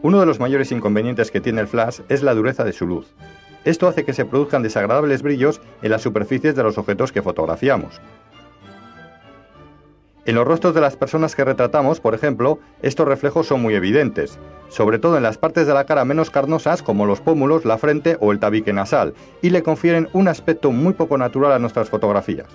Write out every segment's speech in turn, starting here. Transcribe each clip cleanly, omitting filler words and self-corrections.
Uno de los mayores inconvenientes que tiene el flash es la dureza de su luz. Esto hace que se produzcan desagradables brillos en las superficies de los objetos que fotografiamos. En los rostros de las personas que retratamos, por ejemplo, estos reflejos son muy evidentes, sobre todo en las partes de la cara menos carnosas como los pómulos, la frente o el tabique nasal, y le confieren un aspecto muy poco natural a nuestras fotografías.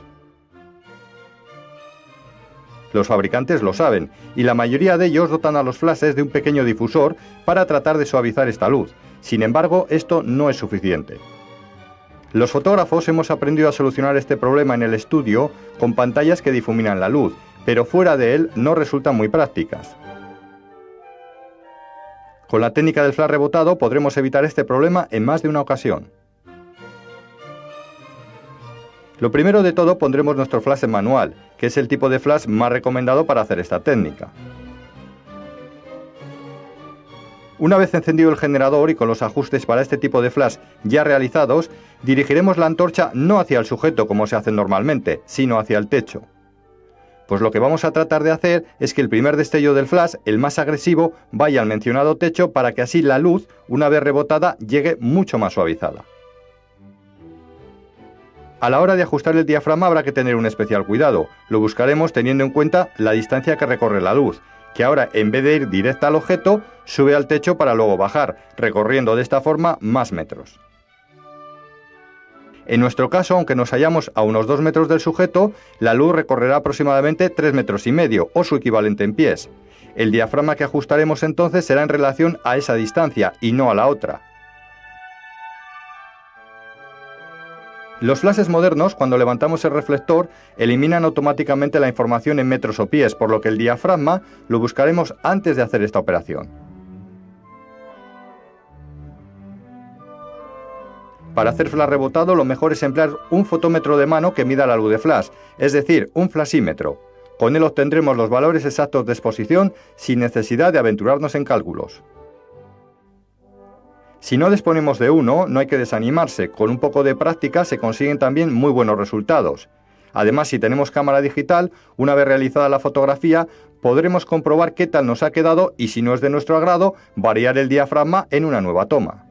Los fabricantes lo saben, y la mayoría de ellos dotan a los flashes de un pequeño difusor para tratar de suavizar esta luz. Sin embargo, esto no es suficiente. Los fotógrafos hemos aprendido a solucionar este problema en el estudio con pantallas que difuminan la luz, pero fuera de él no resultan muy prácticas. Con la técnica del flash rebotado podremos evitar este problema en más de una ocasión. Lo primero de todo pondremos nuestro flash en manual, que es el tipo de flash más recomendado para hacer esta técnica. Una vez encendido el generador y con los ajustes para este tipo de flash ya realizados, dirigiremos la antorcha no hacia el sujeto como se hace normalmente, sino hacia el techo. Pues lo que vamos a tratar de hacer es que el primer destello del flash, el más agresivo, vaya al mencionado techo para que así la luz, una vez rebotada, llegue mucho más suavizada. A la hora de ajustar el diafragma habrá que tener un especial cuidado. Lo buscaremos teniendo en cuenta la distancia que recorre la luz, que ahora en vez de ir directa al objeto, sube al techo para luego bajar, recorriendo de esta forma más metros. En nuestro caso, aunque nos hallamos a unos 2 metros del sujeto, la luz recorrerá aproximadamente 3,5 metros o su equivalente en pies. El diafragma que ajustaremos entonces será en relación a esa distancia y no a la otra. Los flashes modernos, cuando levantamos el reflector, eliminan automáticamente la información en metros o pies, por lo que el diafragma lo buscaremos antes de hacer esta operación. Para hacer flash rebotado, lo mejor es emplear un fotómetro de mano que mida la luz de flash, es decir, un flashímetro. Con él obtendremos los valores exactos de exposición sin necesidad de aventurarnos en cálculos. Si no disponemos de uno, no hay que desanimarse. Con un poco de práctica se consiguen también muy buenos resultados. Además, si tenemos cámara digital, una vez realizada la fotografía, podremos comprobar qué tal nos ha quedado y, si no es de nuestro agrado, variar el diafragma en una nueva toma.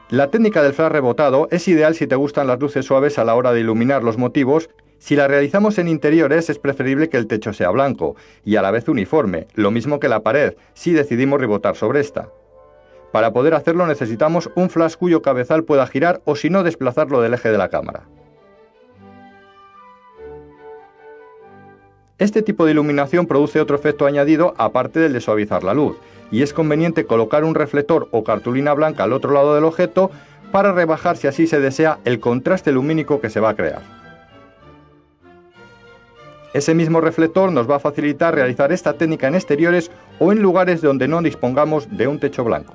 La técnica del flash rebotado es ideal si te gustan las luces suaves a la hora de iluminar los motivos. Si la realizamos en interiores es preferible que el techo sea blanco y a la vez uniforme, lo mismo que la pared, si decidimos rebotar sobre esta. Para poder hacerlo necesitamos un flash cuyo cabezal pueda girar o si no desplazarlo del eje de la cámara. Este tipo de iluminación produce otro efecto añadido aparte del de suavizar la luz, y es conveniente colocar un reflector o cartulina blanca al otro lado del objeto para rebajar, si así se desea, el contraste lumínico que se va a crear. Ese mismo reflector nos va a facilitar realizar esta técnica en exteriores o en lugares donde no dispongamos de un techo blanco.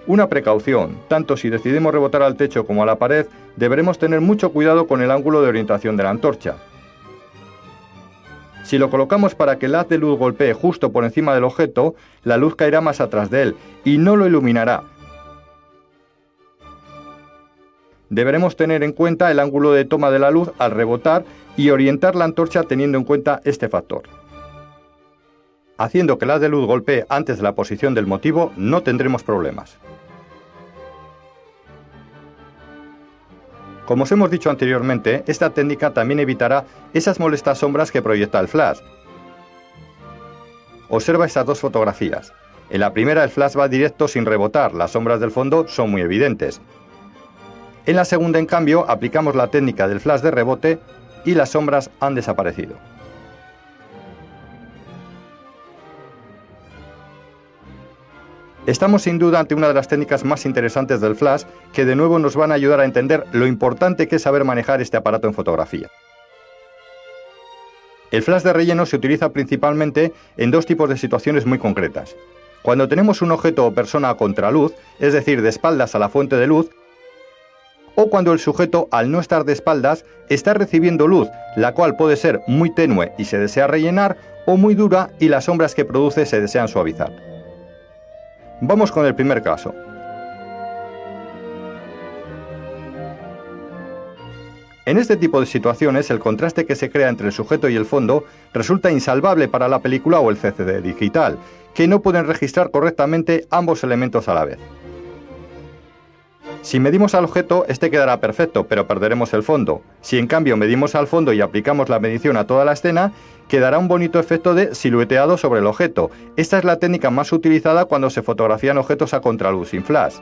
Una precaución: tanto si decidimos rebotar al techo como a la pared, deberemos tener mucho cuidado con el ángulo de orientación de la antorcha. Si lo colocamos para que el haz de luz golpee justo por encima del objeto, la luz caerá más atrás de él y no lo iluminará. Deberemos tener en cuenta el ángulo de toma de la luz al rebotar y orientar la antorcha teniendo en cuenta este factor. Haciendo que el haz de luz golpee antes de la posición del motivo, no tendremos problemas. Como os hemos dicho anteriormente, esta técnica también evitará esas molestas sombras que proyecta el flash. Observa estas dos fotografías. En la primera el flash va directo sin rebotar, las sombras del fondo son muy evidentes. En la segunda, en cambio, aplicamos la técnica del flash de rebote y las sombras han desaparecido. Estamos sin duda ante una de las técnicas más interesantes del flash, que de nuevo nos van a ayudar a entender lo importante que es saber manejar este aparato en fotografía. El flash de relleno se utiliza principalmente en dos tipos de situaciones muy concretas. Cuando tenemos un objeto o persona a contraluz, es decir, de espaldas a la fuente de luz, o cuando el sujeto, al no estar de espaldas, está recibiendo luz, la cual puede ser muy tenue y se desea rellenar, o muy dura y las sombras que produce se desean suavizar. Vamos con el primer caso. En este tipo de situaciones, el contraste que se crea entre el sujeto y el fondo resulta insalvable para la película o el CCD digital, que no pueden registrar correctamente ambos elementos a la vez. Si medimos al objeto, este quedará perfecto, pero perderemos el fondo. Si en cambio medimos al fondo y aplicamos la medición a toda la escena, quedará un bonito efecto de silueteado sobre el objeto. Esta es la técnica más utilizada cuando se fotografían objetos a contraluz sin flash.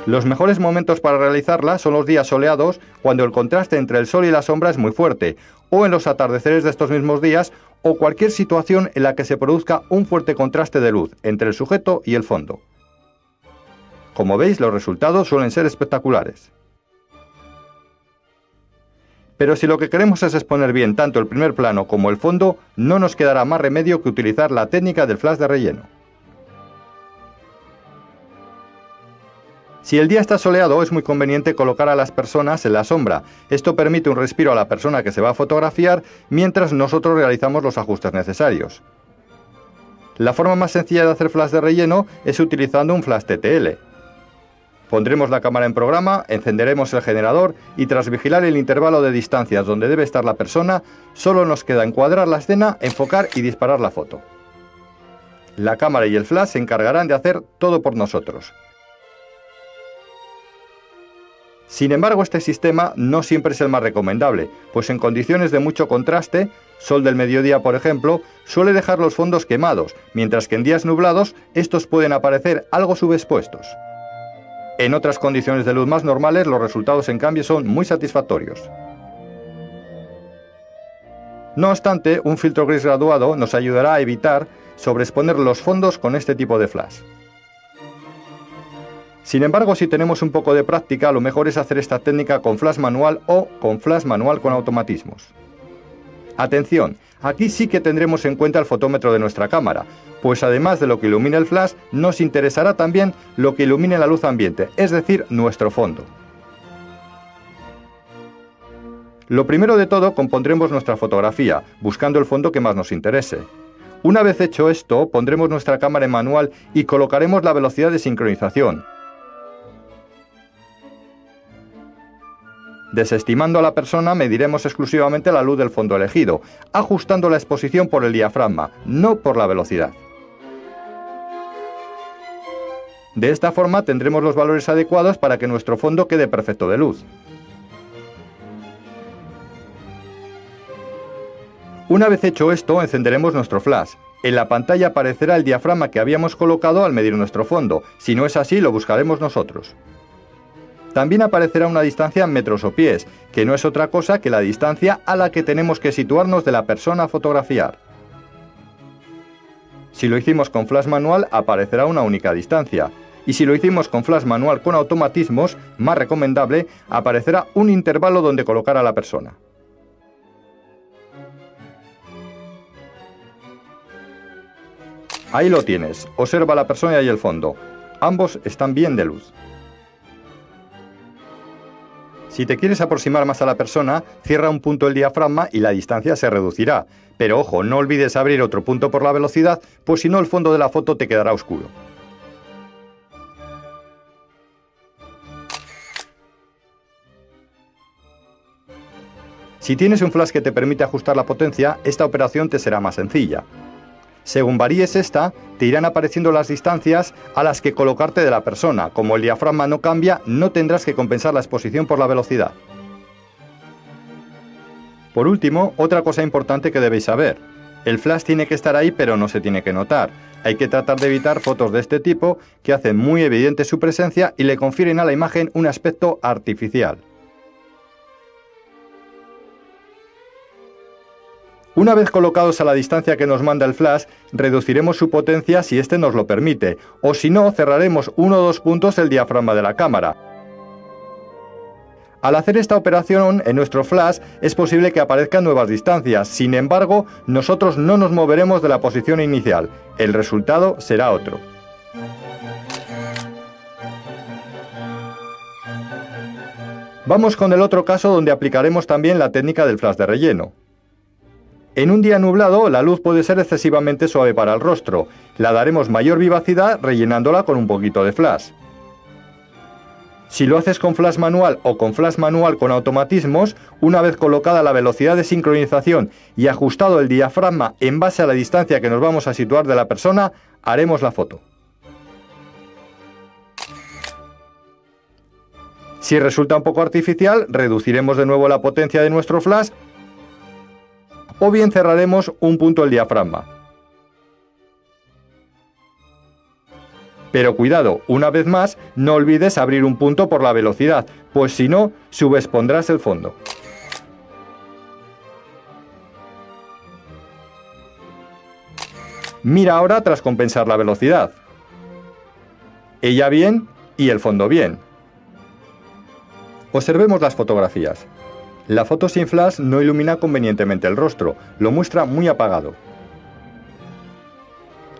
Los mejores momentos para realizarla son los días soleados, cuando el contraste entre el sol y la sombra es muy fuerte, o en los atardeceres de estos mismos días, o cualquier situación en la que se produzca un fuerte contraste de luz entre el sujeto y el fondo. Como veis, los resultados suelen ser espectaculares. Pero si lo que queremos es exponer bien tanto el primer plano como el fondo, no nos quedará más remedio que utilizar la técnica del flash de relleno. Si el día está soleado, es muy conveniente colocar a las personas en la sombra. Esto permite un respiro a la persona que se va a fotografiar mientras nosotros realizamos los ajustes necesarios. La forma más sencilla de hacer flash de relleno es utilizando un flash TTL. Pondremos la cámara en programa, encenderemos el generador y tras vigilar el intervalo de distancias donde debe estar la persona, solo nos queda encuadrar la escena, enfocar y disparar la foto. La cámara y el flash se encargarán de hacer todo por nosotros. Sin embargo, este sistema no siempre es el más recomendable, pues en condiciones de mucho contraste, sol del mediodía por ejemplo, suele dejar los fondos quemados, mientras que en días nublados estos pueden aparecer algo subexpuestos. En otras condiciones de luz más normales, los resultados en cambio son muy satisfactorios. No obstante, un filtro gris graduado nos ayudará a evitar sobreexponer los fondos con este tipo de flash. Sin embargo, si tenemos un poco de práctica, lo mejor es hacer esta técnica con flash manual o con flash manual con automatismos. Atención, aquí sí que tendremos en cuenta el fotómetro de nuestra cámara, pues además de lo que ilumina el flash, nos interesará también lo que ilumine la luz ambiente, es decir, nuestro fondo. Lo primero de todo, compondremos nuestra fotografía, buscando el fondo que más nos interese. Una vez hecho esto, pondremos nuestra cámara en manual y colocaremos la velocidad de sincronización. Desestimando a la persona, mediremos exclusivamente la luz del fondo elegido, ajustando la exposición por el diafragma, no por la velocidad. De esta forma tendremos los valores adecuados para que nuestro fondo quede perfecto de luz. Una vez hecho esto, encenderemos nuestro flash. En la pantalla aparecerá el diafragma que habíamos colocado al medir nuestro fondo. Si no es así, lo buscaremos nosotros. También aparecerá una distancia en metros o pies, que no es otra cosa que la distancia a la que tenemos que situarnos de la persona a fotografiar. Si lo hicimos con flash manual, aparecerá una única distancia. Y si lo hicimos con flash manual con automatismos, más recomendable, aparecerá un intervalo donde colocar a la persona. Ahí lo tienes, observa la persona y el fondo. Ambos están bien de luz. Si te quieres aproximar más a la persona, cierra un punto el diafragma y la distancia se reducirá. Pero ojo, no olvides abrir otro punto por la velocidad, pues si no el fondo de la foto te quedará oscuro. Si tienes un flash que te permite ajustar la potencia, esta operación te será más sencilla. Según varíes esta, te irán apareciendo las distancias a las que colocarte de la persona. Como el diafragma no cambia, no tendrás que compensar la exposición por la velocidad. Por último, otra cosa importante que debéis saber. El flash tiene que estar ahí, pero no se tiene que notar. Hay que tratar de evitar fotos de este tipo que hacen muy evidente su presencia y le confieren a la imagen un aspecto artificial. Una vez colocados a la distancia que nos manda el flash, reduciremos su potencia si este nos lo permite, o si no, cerraremos 1 o 2 puntos el diafragma de la cámara. Al hacer esta operación en nuestro flash es posible que aparezcan nuevas distancias, sin embargo, nosotros no nos moveremos de la posición inicial, el resultado será otro. Vamos con el otro caso donde aplicaremos también la técnica del flash de relleno. En un día nublado, la luz puede ser excesivamente suave para el rostro. La daremos mayor vivacidad rellenándola con un poquito de flash. Si lo haces con flash manual o con flash manual con automatismos, una vez colocada la velocidad de sincronización y ajustado el diafragma en base a la distancia que nos vamos a situar de la persona, haremos la foto. Si resulta un poco artificial, reduciremos de nuevo la potencia de nuestro flash o bien cerraremos un punto el diafragma. Pero cuidado, una vez más, no olvides abrir un punto por la velocidad, pues si no, subexpondrás el fondo. Mira ahora tras compensar la velocidad. Ella bien y el fondo bien. Observemos las fotografías. La foto sin flash no ilumina convenientemente el rostro, lo muestra muy apagado.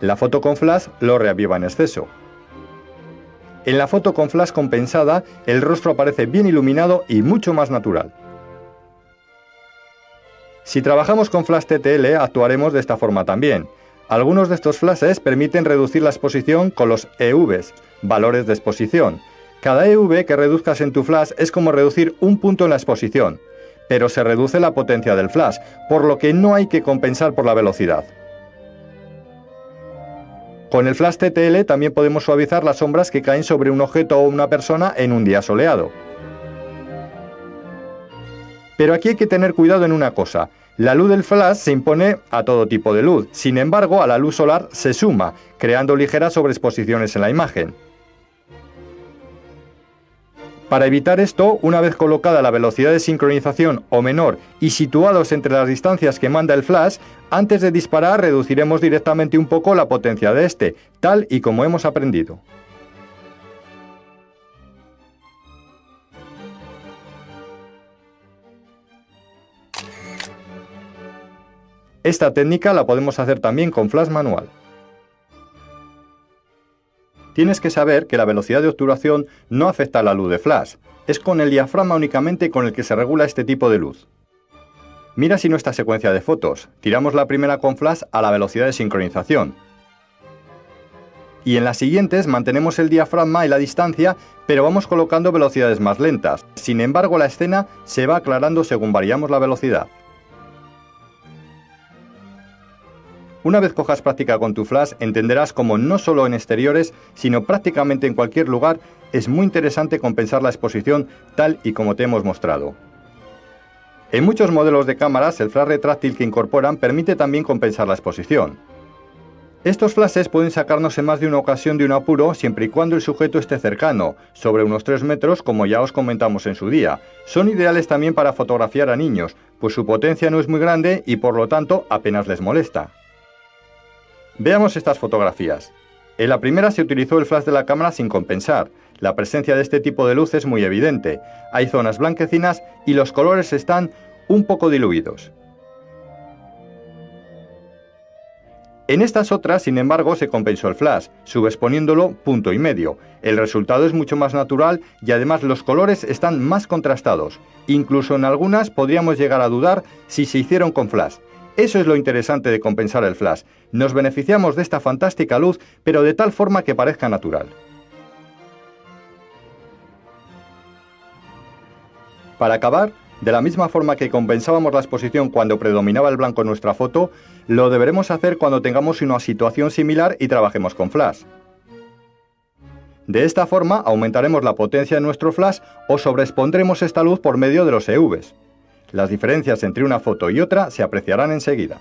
La foto con flash lo reaviva en exceso. En la foto con flash compensada, el rostro aparece bien iluminado y mucho más natural. Si trabajamos con flash TTL, actuaremos de esta forma también. Algunos de estos flashes permiten reducir la exposición con los EVs, valores de exposición. Cada EV que reduzcas en tu flash es como reducir un punto en la exposición, pero se reduce la potencia del flash, por lo que no hay que compensar por la velocidad. Con el flash TTL también podemos suavizar las sombras que caen sobre un objeto o una persona en un día soleado. Pero aquí hay que tener cuidado en una cosa. La luz del flash se impone a todo tipo de luz, sin embargo a la luz solar se suma, creando ligeras sobreexposiciones en la imagen. Para evitar esto, una vez colocada la velocidad de sincronización o menor y situados entre las distancias que manda el flash, antes de disparar reduciremos directamente un poco la potencia de este, tal y como hemos aprendido. Esta técnica la podemos hacer también con flash manual. Tienes que saber que la velocidad de obturación no afecta a la luz de flash, es con el diafragma únicamente con el que se regula este tipo de luz. Mira si nuestra secuencia de fotos, tiramos la primera con flash a la velocidad de sincronización. Y en las siguientes mantenemos el diafragma y la distancia, pero vamos colocando velocidades más lentas. Sin embargo, la escena se va aclarando según variamos la velocidad. Una vez cojas práctica con tu flash, entenderás cómo no solo en exteriores, sino prácticamente en cualquier lugar, es muy interesante compensar la exposición tal y como te hemos mostrado. En muchos modelos de cámaras, el flash retráctil que incorporan permite también compensar la exposición. Estos flashes pueden sacarnos en más de una ocasión de un apuro siempre y cuando el sujeto esté cercano, sobre unos 3 metros como ya os comentamos en su día. Son ideales también para fotografiar a niños, pues su potencia no es muy grande y por lo tanto apenas les molesta. Veamos estas fotografías. En la primera se utilizó el flash de la cámara sin compensar. La presencia de este tipo de luz es muy evidente. Hay zonas blanquecinas y los colores están un poco diluidos. En estas otras, sin embargo, se compensó el flash, subexponiéndolo punto y medio. El resultado es mucho más natural y además los colores están más contrastados. Incluso en algunas podríamos llegar a dudar si se hicieron con flash. Eso es lo interesante de compensar el flash. Nos beneficiamos de esta fantástica luz, pero de tal forma que parezca natural. Para acabar, de la misma forma que compensábamos la exposición cuando predominaba el blanco en nuestra foto, lo deberemos hacer cuando tengamos una situación similar y trabajemos con flash. De esta forma aumentaremos la potencia de nuestro flash o sobreexpondremos esta luz por medio de los EVs. Las diferencias entre una foto y otra se apreciarán enseguida.